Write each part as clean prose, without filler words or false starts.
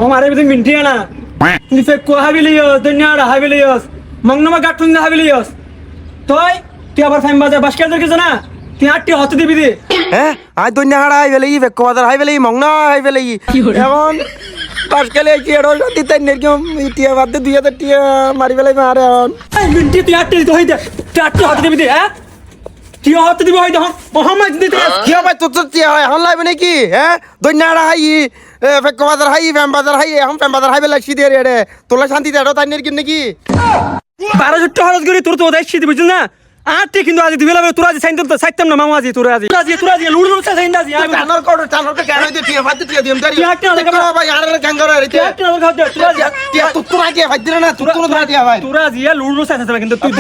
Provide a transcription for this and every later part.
ও মারে বিদিন মিন্টিয়া না তুই ফেক কো হাবিলিয়স দুনিয়া আর হাবিলিয়স মংনমা গাঠুন না হাবিলিয়স তুই আবার ফাইম বাজার বাসকার দেখছ না তুই আটটি হতে দিবি দে হ্যাঁ আজ দুনিয়া হারা হাই বেলে বেক্ক বাজার হাই বেলে মংনা হাই বেলে এখন পাশকালে কি এড়ো শান্তি তাই নেরকম টিয়া বাদ দে 2000 টিয়া মারি বেলে মারে এখন এই মিন্টি তুই আটটি দিতে হই দে তুই আটটি হতে দিবি দে হ্যাঁ তুই হতে দিবি হই দে মোহাম্মদ দিতে কি হবে তোর টিয়া হয় এখন লাইবে নাকি হ্যাঁ দুনিয়া হারা হাই বেক্ক বাজার হাই ফ্যাম বাজার হাই এখন ফ্যাম বাজার হাই বেলে সিধে রে তোলা শান্তি দেড়ো তাই নেরকি নাকি 1200 টাকা খরচ করি তোর তো ওদাই শীত বুঝছিস না আটটি কিন্তু আজ দিবি লাগবে তোরা আজ সাইন তো সাইতাম না মামা আজ তোরা আজ লুড় লুড় সাইন দাজি টানোর কেন হইতে টিয়া বাদ দে টিয়া দিম তারি টিয়া কেন লাগে ভাই আর ক্যাঙ্গার রে তুই আটটি না খাও তোরা টিয়া তুই টিয়া ভাই দিনা না তুই ধরা টিয়া ভাই তোরা আজ লুড় লুড় সাইতাম কিন্তু তুই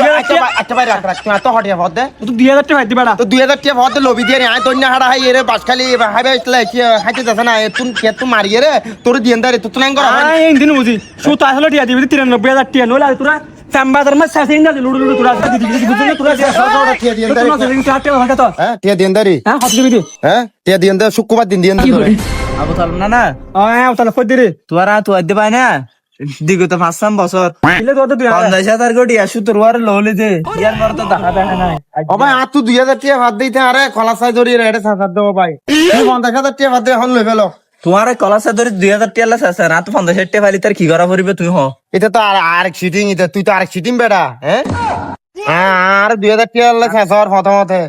আচ্ছা ভাই রাখ তুই এত হটিয়া ভদ দে তুই 2000 টাকা দিবাড়া তো 2000 টিয়া ভদ দে লবি দিয়ে আয় দন্যা হাড়া হাই রে বাসখালি হাইবে ইসলা কি হাইতে যাস না তুই মারিয়ে রে তোর দিন দারে তুই নাং করা আই দিন বুঝি সুত আসলে টিয়া দিবি 93000 টাকা নইলে আজ তোরা সাম্বাদার মা সাইন দাজি লুড় লুড় তোরা দিবি বুঝছিস না তোরা টিয়া দিন দারে তো হ্যাঁ টিয়া দিন দারে হ্যাঁ হতে দিবি হ্যাঁ টিয়া দিন দে শুক্রবার দিন দিন ধরে আবু তালব না হ্যাঁ তাহলে কই দিরে তোরা তো আইতে পাই না দিগত 5-6 বছর দিলে তো তুই 50,000 কোটি আসু তোর ওয়ার লহলে দে ইয়ার মর তো দেখা নাই ও ভাই আর তুই 2000 টিয়া ভাত দিতে আরে খলা সাই ধরি রে এটা সাত দেব ভাই তুই 50000 টিয়া ভাত দে এখন লই ফেলো তোমার কলাসা ধরে 2000 টাকা লাস আছে না তো 50,000 টাকা ফালি তার কি করা পড়বে তুই হ এটা তো আর সিটিং এটা তুই তো আর সিটিং বেড়া হ্যাঁ আর 2000 টিয়া লাস আছে আর প্রথমতে